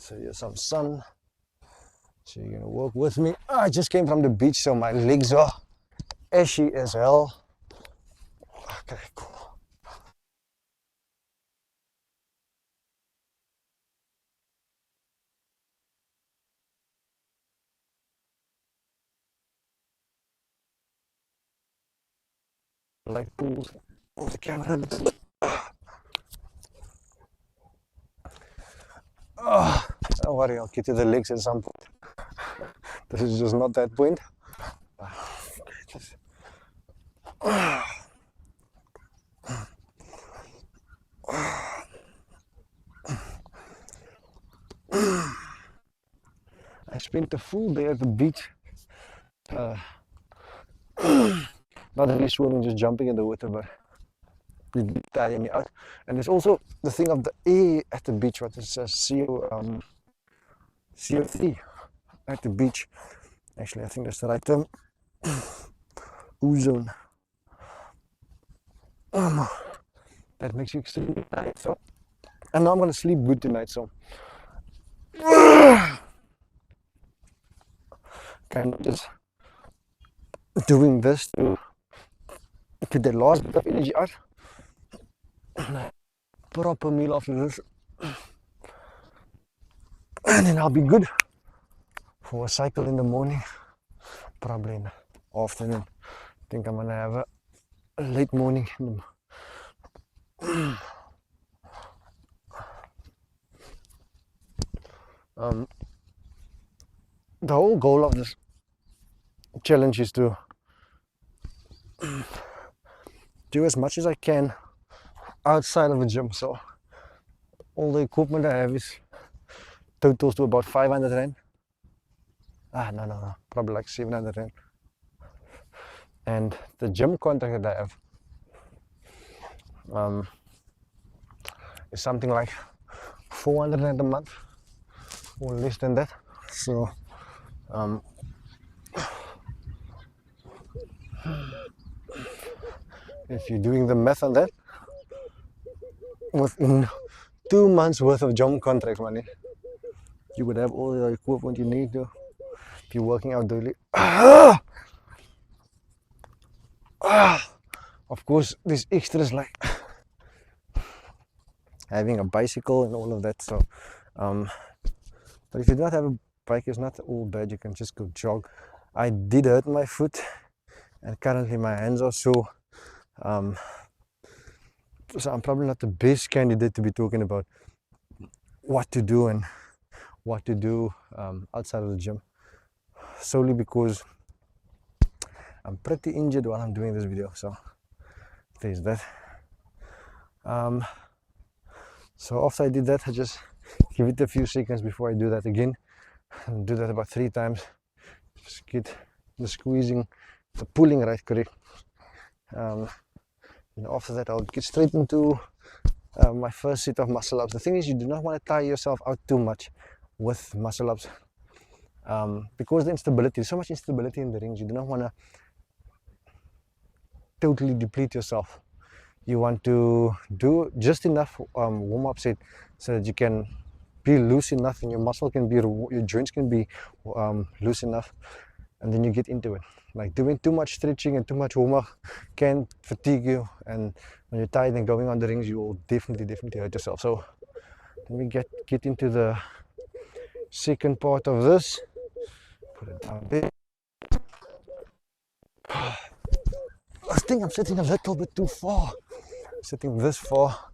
So here's some sun. So you're gonna walk with me. I just came from the beach, so my legs are ashy as hell. Okay, cool. Like pools. Move the camera a little. Don't worry, I'll get to the legs at some point. This is just not that point. I spent a full day at the beach. Uh, not really swimming, just jumping in the water, but it tired me out. And there's also the thing of the air at the beach, what is CO3 at the beach. Actually, I think that's the right term. Ozone. That makes you extremely tired. So, and now I'm gonna sleep good tonight. So, kind of just doing this to get the last bit of energy out. Proper meal after this, and then I'll be good for a cycle in the morning. Probably in the afternoon. I think I'm gonna have a late morning. The whole goal of this challenge is to do as much as I can outside of the gym. So all the equipment I have is totals to about 500 rand. No, probably like 700 rand. And the gym contract that I have is something like 400 rand a month or less than that. So if you're doing the math on that, within 2 months worth of gym contract money, you would have all the equipment you need to be working out daily. Of course, there's extras like having a bicycle and all of that. So, but if you don't have a bike, it's not all bad. You can just go jog. I did hurt my foot, and currently my hands are sore. So I'm probably not the best candidate to be talking about what to do and what to do outside of the gym, solely because I'm pretty injured while I'm doing this video. So there's that. So after I did that, I just give it a few seconds before I do that again, and do that about 3 times. Just get the squeezing, the pulling right correct. And after that, I'll get straight into my first set of muscle ups. The thing is, you do not want to tire yourself out too much with muscle ups, because the instability, there's so much instability in the rings. You do not want to totally deplete yourself. You want to do just enough warm-up set so that you can be loose enough and your muscle can be, your joints can be loose enough, and then you get into it. Like doing too much stretching and too much warm-up can fatigue you, and when you're tired and going on the rings, you will definitely hurt yourself. So let me get into the second part of this. Put it down there. I think I'm sitting a little bit too far. Sitting this far.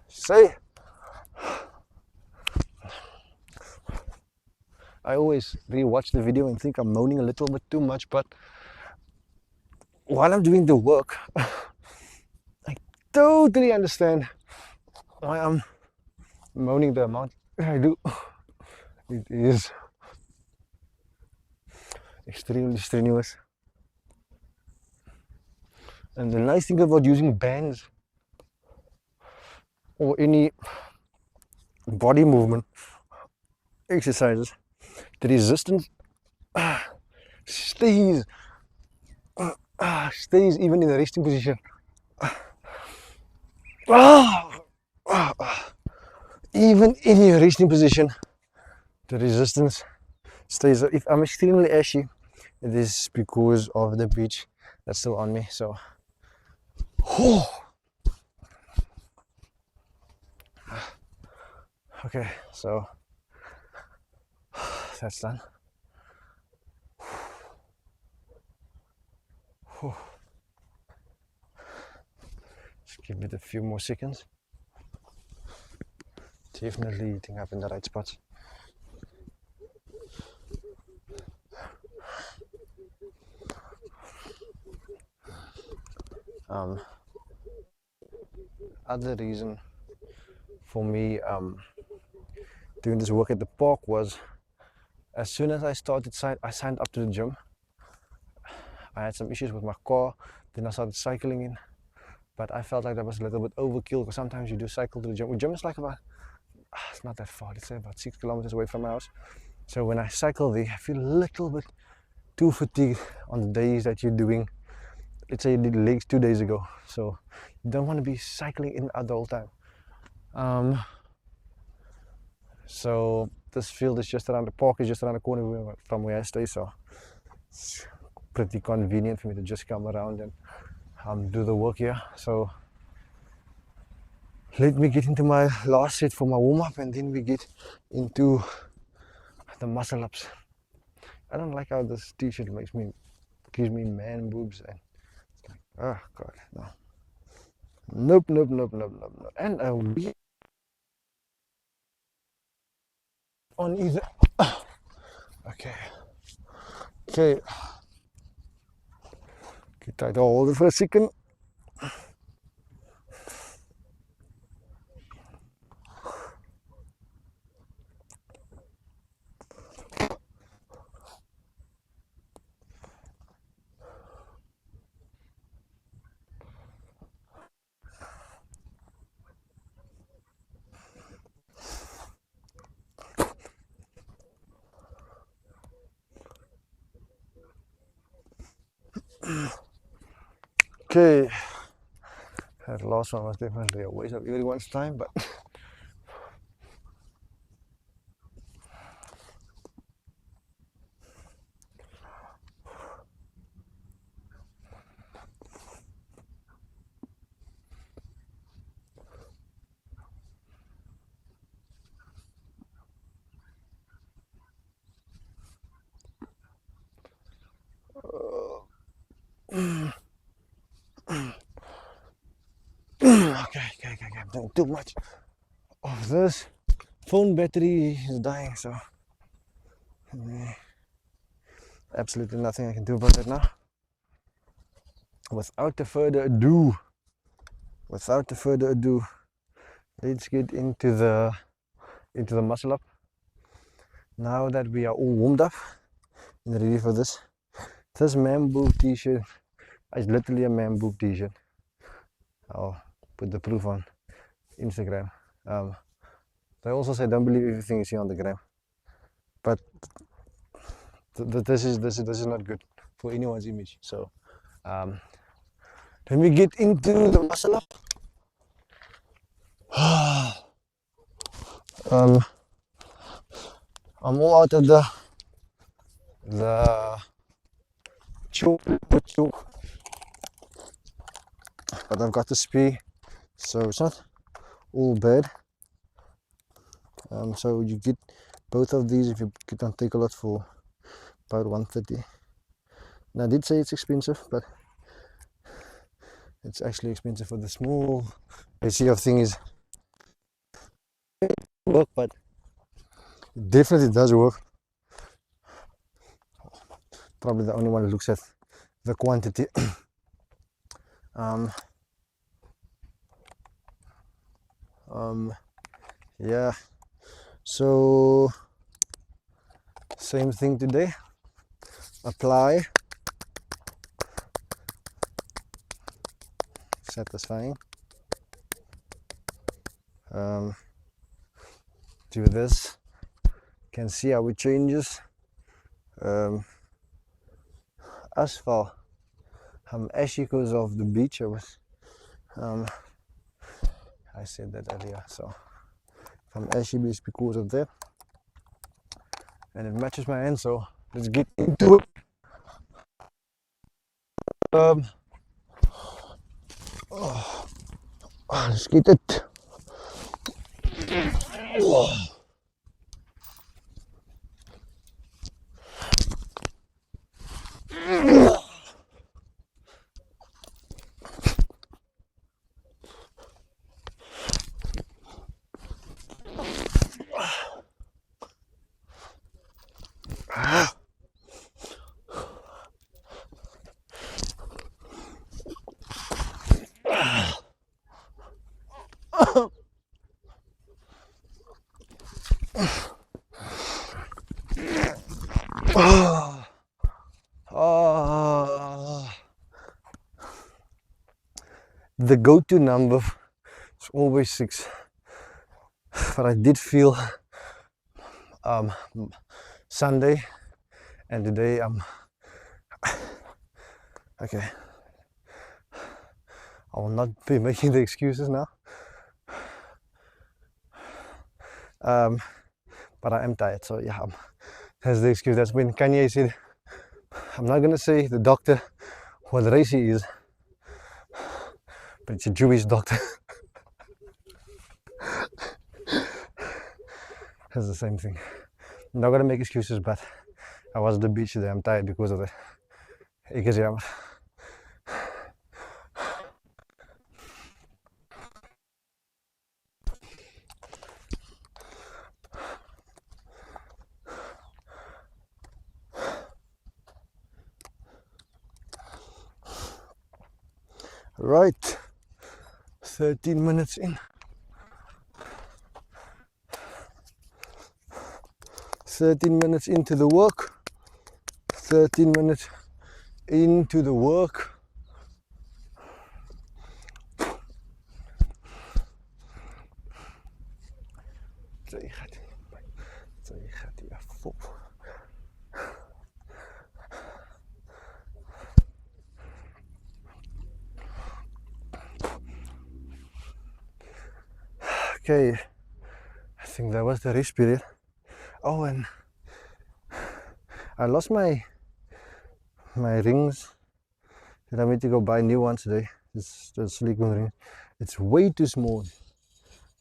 See, I always re-watch the video and think I'm moaning a little bit too much, but while I'm doing the work, I totally understand why I'm moaning the amount I do. It is extremely strenuous. And the nice thing about using bands or any body movement exercises, the resistance stays stays even in the resting position. Even in your resting position, the resistance stays. If I'm extremely ashy, it is because of the beach that's still on me. So, okay, so that's done. Just give it a few more seconds. Definitely eating up in the right spots. Other reason for me doing this work at the park was, as soon as I signed up to the gym. I had some issues with my car, then I started cycling in, but I felt like that was a little bit overkill, because sometimes you do cycle to the gym. The gym is like about, it's not that far, let's say about 6 kilometers away from my house. So when I cycle there, I feel a little bit too fatigued on the days that you're doing, let's say you did legs 2 days ago. So you don't want to be cycling in out the whole time. So this field is just around the park, is just around the corner from where I stay, so it's pretty convenient for me to just come around and do the work here. So let me get into my last set for my warm-up, and then we get into the muscle ups. I don't like how this t-shirt gives me man boobs, and it's like, oh god, no. Nope. And a weird on either. Okay. Try to hold it for a second. Okay, that last one was definitely a waste of everyone's time, but okay, I'm doing too much of this. Phone battery is dying, so absolutely nothing I can do about it now. Without further ado, let's get into the muscle up. Now that we are all warmed up and ready for this man boob t-shirt is literally a man boob t-shirt. I'll put the proof on Instagram. They also say don't believe everything you see on the gram, but this is not good for anyone's image. So when we get into the muscle up, I'm all out of the choke, but I've got the speed, so it's not all bad. So you get both of these if you get on Takealot for about 130. Now I did say it's expensive, but it's actually expensive for the small ratio of things. Work, but it definitely does work. probably the only one who looks at the quantity. Yeah, so same thing today. Apply, satisfying. Do this, can see how it changes. Asphalt, I'm ashy because of the beach. I said that earlier, so I'm ashy because of that, and it matches my hand. So let's get into it. Let's get it. The go-to number is always 6, but I did feel Sunday and today okay. I will not be making the excuses now, but I am tired, so yeah, that's the excuse. That's when Kanye said, I'm not gonna say the doctor what race he is, but it's a Jewish doctor. That's the same thing. I'm not gonna make excuses, but I was at the beach today. I'm tired because of it. Ik is jammer. Right, 13 minutes in. 13 minutes into the work. 13 minutes into the work. Okay, I think that was the rest period. Oh, and I lost my rings. I need to go buy new ones today. It's the silicone ring. It's way too small.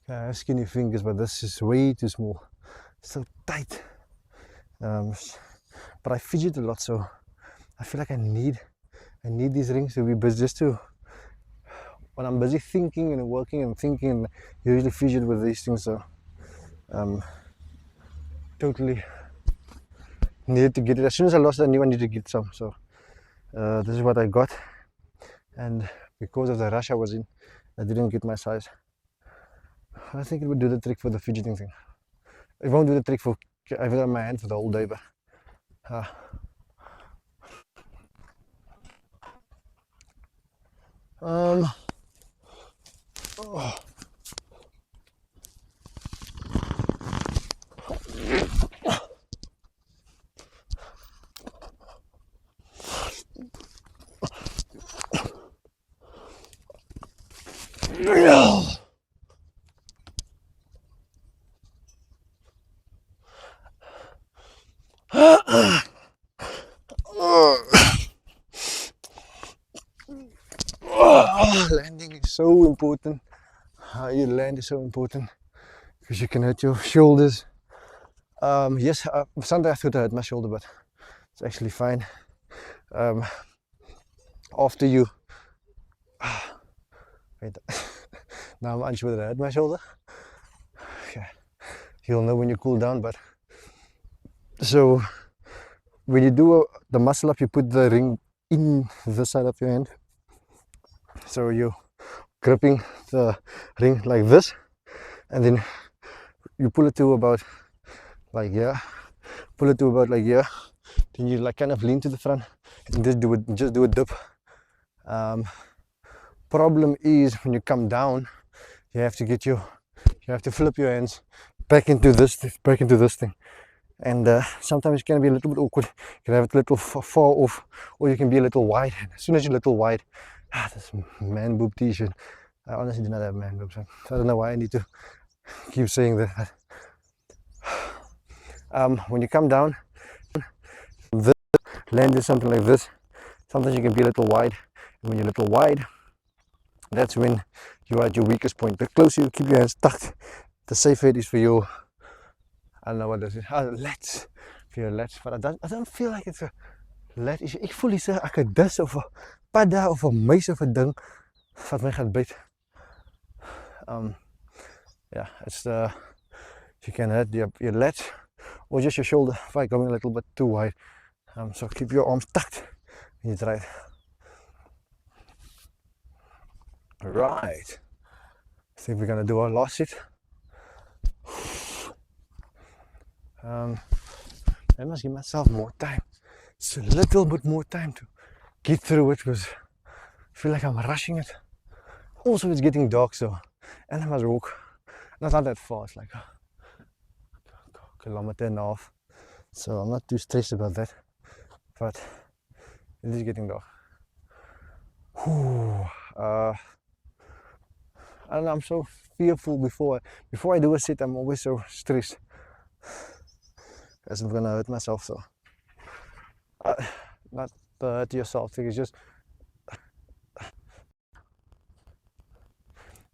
I have skinny fingers, but this is way too small. So tight. But I fidget a lot, so I feel like I need these rings to be busy, just to, when I'm busy thinking and working and thinking, and usually fidget with these things. So totally needed to get it. As soon as I lost it, I knew I needed to get some. So this is what I got, and because of the rush I was in, I didn't get my size. I think it would do the trick for the fidgeting thing. It won't do the trick for having it on my hand for the whole day, but oh. Landing is so important. How you land is so important, because you can hurt your shoulders. Yes, Sunday I thought I hurt my shoulder, but it's actually fine. After you wait, now I'm unsure that I hurt my shoulder. Okay. You'll know when you cool down, but so when you do the muscle up, you put the ring in the side of your hand. So you're gripping the ring like this, and then you pull it to about like here, pull it to about like here. Then you like kind of lean to the front and just do a dip. Problem is when you come down, you have to flip your hands back into this thing, and sometimes it can be a little bit awkward. You can have it a little far off, or you can be a little wide. As soon as you're a little wide, this man boob t-shirt. I honestly do not have man boobs. I don't know why I need to keep saying that. When you come down, this land is something like this. Sometimes you can be a little wide, and when you're a little wide, that's when you're at your weakest point. The closer you keep your hands tucked, the safer it is for your, I don't know what this is, lats, for your lats, but I don't feel like it's a lat issue. Ek voel hier's 'n dis of 'n padda of 'n muis of 'n ding wat my gaan byt. Yeah, it's you can hurt your lats or just your shoulder by going a little bit too wide. So keep your arms tucked when you try it. Right. I think we're gonna do our last sit. I must give myself more time. It's a little bit more time to get through it because I feel like I'm rushing it. Also, it's getting dark, so, and I must walk. Not that far, it's like a kilometer and a half. So I'm not too stressed about that, but it is getting dark. I don't know, I'm so fearful before I do a sit. I'm always so stressed as I'm gonna hurt myself. So not hurt yourself, it's just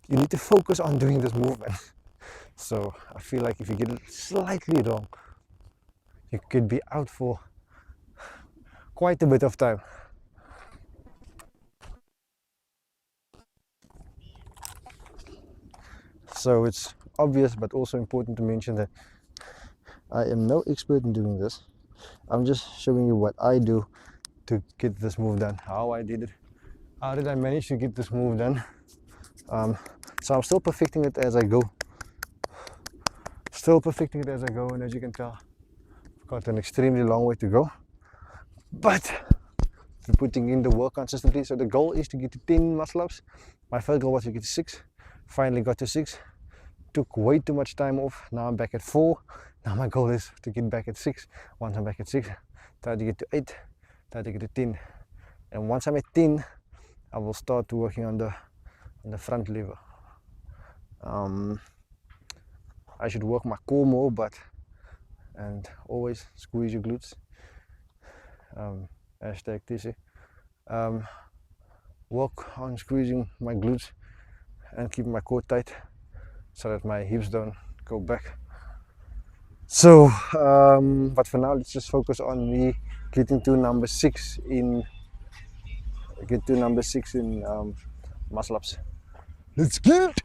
you need to focus on doing this movement. So I feel like if you get it slightly wrong, you could be out for quite a bit of time. So it's obvious but also important to mention that I am no expert in doing this. I'm just showing you what I do to get this move done, how I did it, how did I manage to get this move done. So I'm still perfecting it as I go. And as you can tell, I've got an extremely long way to go. But I'm putting in the work consistently. So the goal is to get to 10 muscle ups. My first goal was to get to 6. Finally got to 6. Took way too much time off. Now I'm back at 4. Now my goal is to get back at 6. Once I'm back at 6, try to get to 8, try to get to 10. And once I'm at 10, I will start working on the front lever. I should work my core more, and always squeeze your glutes. Hashtag TC. Work on squeezing my glutes and keep my core tight so that my hips don't go back. So, but for now, let's just focus on me getting to number 6 in muscle ups. Let's get it!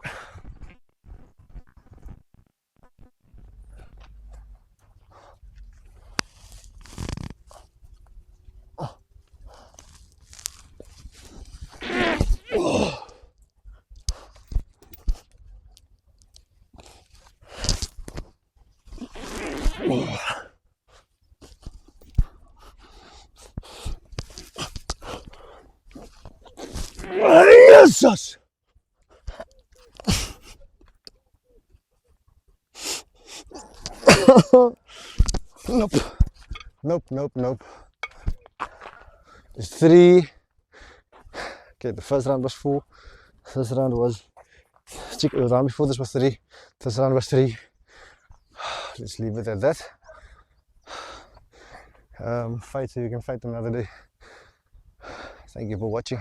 Jesus! Nope. It's 3. Okay, the first round was 4. This round was, the round before this was 3. This round was 3. Let's leave it at that. Fight so you can fight another day. Thank you for watching.